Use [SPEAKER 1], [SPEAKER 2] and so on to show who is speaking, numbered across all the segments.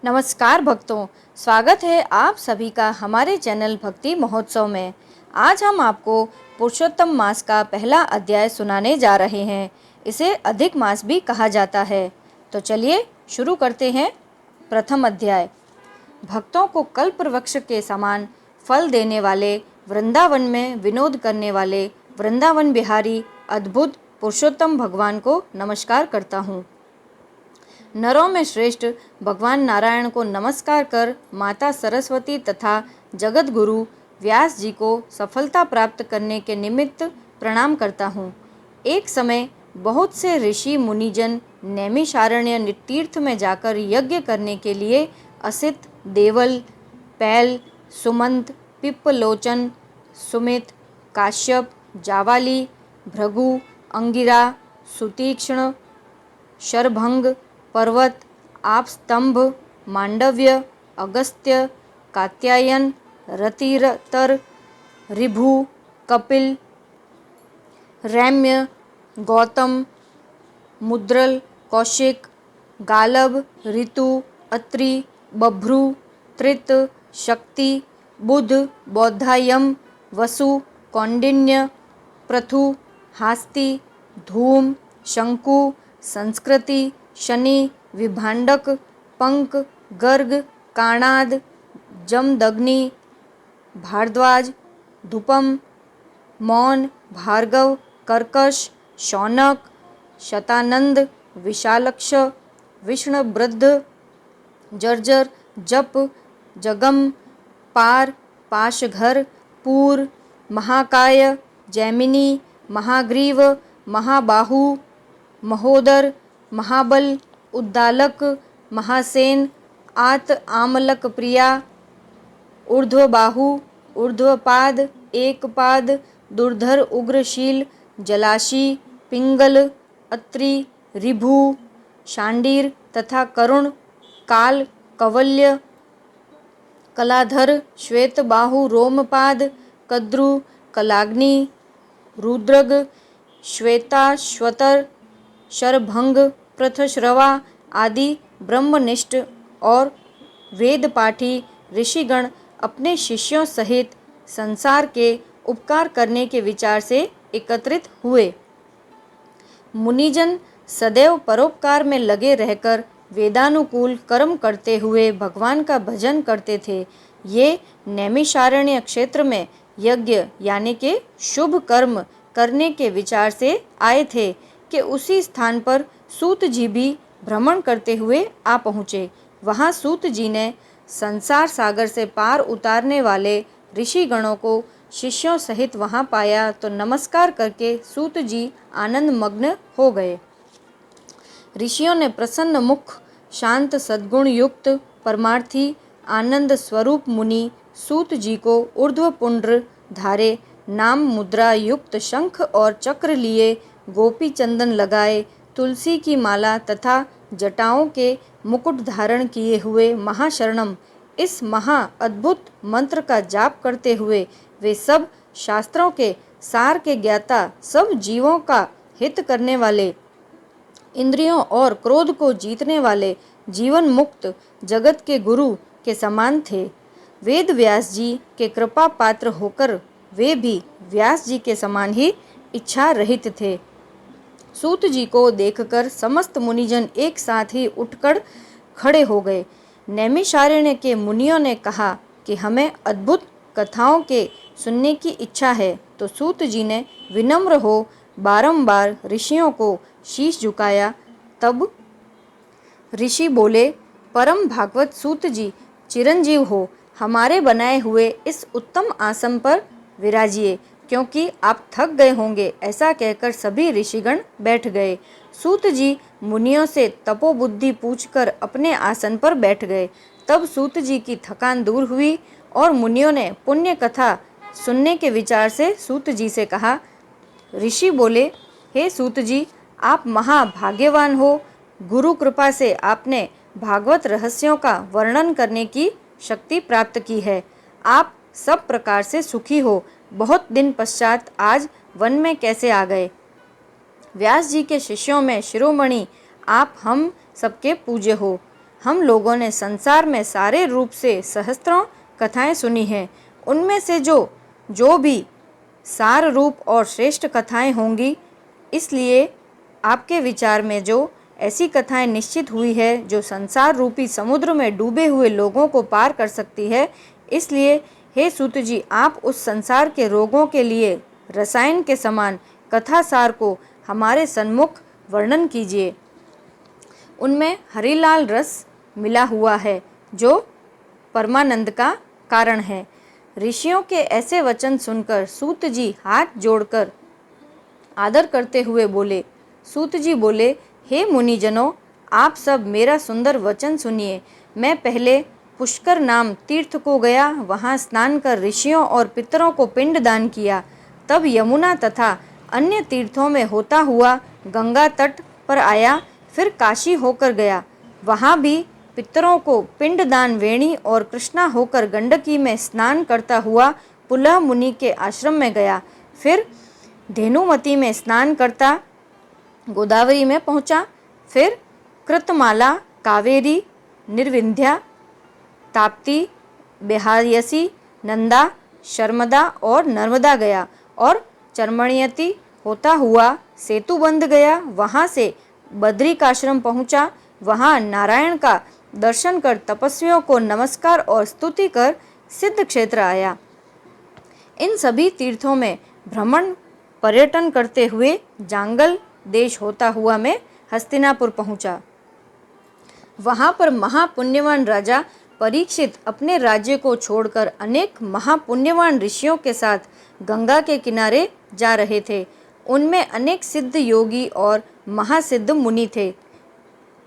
[SPEAKER 1] नमस्कार भक्तों, स्वागत है आप सभी का हमारे चैनल भक्ति महोत्सव में। आज हम आपको पुरुषोत्तम मास का पहला अध्याय सुनाने जा रहे हैं। इसे अधिक मास भी कहा जाता है। तो चलिए शुरू करते हैं। प्रथम अध्याय। भक्तों को कल्प वृक्ष के समान फल देने वाले, वृंदावन में विनोद करने वाले वृंदावन बिहारी अद्भुत पुरुषोत्तम भगवान को नमस्कार करता हूँ। नरों में श्रेष्ठ भगवान नारायण को नमस्कार कर माता सरस्वती तथा जगत गुरु व्यास जी को सफलता प्राप्त करने के निमित्त प्रणाम करता हूँ। एक समय बहुत से ऋषि मुनिजन नैमिषारण्य तीर्थ में जाकर यज्ञ करने के लिए असित, देवल, पैल, सुमंत, पिप्पलोचन, सुमित, काश्यप, जावाली, भृगु, अंगिरा, सुतीक्ष्ण, शरभंग, पर्वत, आपस्तंभ, मांडव्य, अगस्त्य, कात्यायन, रतितर, ऋभु, कपिल, रैम्य, गौतम, मुद्रल, कौशिक, गालब, ऋतु, अत्रि, बभ्रु, त्रित, शक्ति, बुध, बौद्धायम, वसु, कौंडिन्य, पृथु, हास्ति, धूम, शंकु, संस्कृति, शनि, विभांडक, पंक, गर्ग, काणाद, जमदग्नि, भारद्वाज, धूपम, मौन, भार्गव, कर्कश, शौनक, शतानंद, विशालक्ष, विष्णुवृद्ध, जर्जर, जप, जगम, पार, पाशघर, पूर, महाकाय, जैमिनी, महाग्रीव, महाबाहु, महोदर, महाबल, उद्दालक, महासेन, आत आमलक प्रिया, ऊर्ध्वबाहु, ऊर्ध्वपाद, एकपाद, दुर्धर, उग्रशील, जलाशी, पिंगल, अत्रि, ऋभु, शांडीर तथा करुण, काल, कवल्य, कलाधर, श्वेतबाहु, रोमपाद, कद्रु, कलाग्नि, रुद्रग, श्वेताश्वतर, शरभंग, पृथश्रवा आदि ब्रह्मनिष्ठ और वेदपाठी ऋषिगण अपने शिष्यों सहित संसार के उपकार करने के विचार से एकत्रित हुए। मुनिजन सदैव परोपकार में लगे रहकर वेदानुकूल कर्म करते हुए भगवान का भजन करते थे। ये नैमिषारण्य क्षेत्र में यज्ञ यानी के शुभ कर्म करने के विचार से आए थे कि उसी स्थान पर सूत जी भी भ्रमण करते हुए आ पहुँचे। वहाँ सूत जी ने संसार सागर से पार उतारने वाले ऋषिगणों को शिष्यों सहित वहाँ पाया तो नमस्कार करके सूत जी आनंद मग्न हो गए। ऋषियों ने प्रसन्न मुख, शांत, सद्गुण युक्त, परमार्थी, आनंद स्वरूप मुनि सूत जी को ऊर्ध्व पुंड्र धारे, नाम मुद्रा युक्त शंख और चक्र लिए, गोपी चंदन लगाए, तुलसी की माला तथा जटाओं के मुकुट धारण किए हुए महाशरणम इस महा अद्भुत मंत्र का जाप करते हुए वे सब शास्त्रों के सार के ज्ञाता, सब जीवों का हित करने वाले, इंद्रियों और क्रोध को जीतने वाले, जीवन मुक्त जगत के गुरु के समान थे। वेद व्यास जी के कृपा पात्र होकर वे भी व्यास जी के समान ही इच्छा रहित थे। सूत जी को देखकर समस्त मुनिजन एक साथ ही उठकर खड़े हो गए। नैमिषारण्य के मुनियों ने कहा कि हमें अद्भुत कथाओं के सुनने की इच्छा है। तो सूत जी ने विनम्र हो बारंबार ऋषियों को शीश झुकाया। तब ऋषि बोले, परम भागवत सूत जी, चिरंजीव हो, हमारे बनाए हुए इस उत्तम आसन पर विराजिए, क्योंकि आप थक गए होंगे। ऐसा कहकर सभी ऋषिगण बैठ गए। सूत जी मुनियों से तपोबुद्धि पूछकर अपने आसन पर बैठ गए। तब सूत जी की थकान दूर हुई और मुनियों ने पुण्य कथा सुनने के विचार से सूत जी से कहा। ऋषि बोले, हे सूत जी, आप महाभाग्यवान हो। गुरु कृपा से आपने भागवत रहस्यों का वर्णन करने की शक्ति प्राप्त की है। आप सब प्रकार से सुखी हो। बहुत दिन पश्चात आज वन में कैसे आ गए? व्यास जी के शिष्यों में शिरोमणि आप हम सबके पूज्य हो। हम लोगों ने संसार में सारे रूप से सहस्त्रों कथाएं सुनी हैं। उनमें से जो भी सार रूप और श्रेष्ठ कथाएं होंगी, इसलिए आपके विचार में जो ऐसी कथाएं निश्चित हुई है जो संसार रूपी समुद्र में डूबे हुए लोगों को पार कर सकती है, इसलिए हे सूत जी, आप उस संसार के रोगों के लिए रसायन के समान कथा सार को हमारे सन्मुख वर्णन कीजिए। उनमें हरिलाल रस मिला हुआ है जो परमानंद का कारण है। ऋषियों के ऐसे वचन सुनकर सूत जी हाथ जोड़कर आदर करते हुए बोले। सूत जी बोले, हे मुनिजनों, आप सब मेरा सुंदर वचन सुनिए। मैं पहले पुष्कर नाम तीर्थ को गया, वहाँ स्नान कर ऋषियों और पितरों को पिंड दान किया। तब यमुना तथा अन्य तीर्थों में होता हुआ गंगा तट पर आया, फिर काशी होकर गया, वहाँ भी पितरों को पिंड दान वेणी और कृष्णा होकर गंडकी में स्नान करता हुआ पुलह मुनि के आश्रम में गया, फिर धेनुमती में स्नान करता गोदावरी में पहुँचा, फिर कृतमाला, कावेरी, निर्विंध्या, ताप्ती, बेहायसी, नंदा, शर्मदा और नर्मदा गया और चरमणयति होता हुआ सेतुबंध गया, वहाँ से बद्रिकाश्रम पहुँचा, वहाँ नारायण का दर्शन कर तपस्वियों को नमस्कार और स्तुति कर सिद्ध क्षेत्र आया। इन सभी तीर्थों में भ्रमण पर्यटन करते हुए जांगल देश होता हुआ मैं हस्तिनापुर पहुँचा। वहाँ पर महापुण्यवान राजा परीक्षित अपने राज्य को छोड़कर अनेक महापुण्यवान ऋषियों के साथ गंगा के किनारे जा रहे थे। उनमें अनेक सिद्ध योगी और महासिद्ध मुनि थे।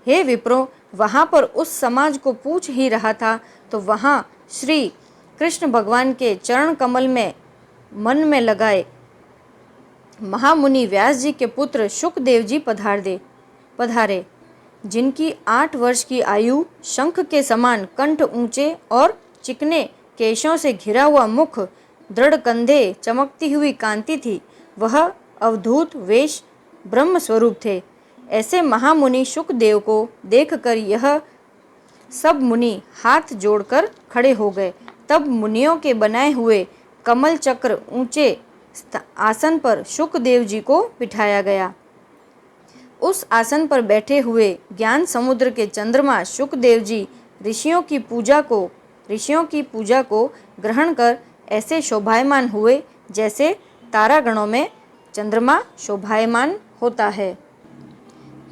[SPEAKER 1] हे विप्रो, वहाँ पर उस समाज को पूछ ही रहा था तो वहाँ श्री कृष्ण भगवान के चरण कमल में मन में लगाए महामुनि व्यास जी के पुत्र शुकदेव जी पधारे, जिनकी 8 वर्ष की आयु, शंख के समान कंठ ऊंचे और चिकने केशों से घिरा हुआ मुख, दृढ़ कंधे, चमकती हुई कांति थी। वह अवधूत वेश ब्रह्म स्वरूप थे। ऐसे महामुनि शुकदेव को देखकर यह सब मुनि हाथ जोड़कर खड़े हो गए। तब मुनियों के बनाए हुए कमल चक्र ऊंचे आसन पर शुकदेव जी को बिठाया गया। उस आसन पर बैठे हुए ज्ञान समुद्र के चंद्रमा शुकदेव जी ऋषियों की पूजा को ग्रहण कर ऐसे शोभायमान हुए जैसे तारागणों में चंद्रमा शोभायमान होता है।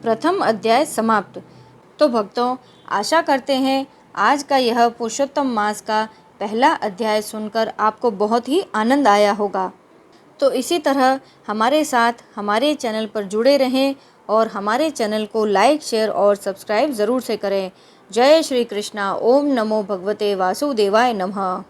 [SPEAKER 1] प्रथम अध्याय समाप्त। तो भक्तों, आशा करते हैं आज का यह पुरुषोत्तम मास का पहला अध्याय सुनकर आपको बहुत ही आनंद आया होगा। तो इसी तरह हमारे साथ हमारे चैनल पर जुड़े रहें और हमारे चैनल को लाइक, शेयर और सब्सक्राइब ज़रूर से करें। जय श्री कृष्णा। ओम नमो भगवते वासुदेवाय नमः।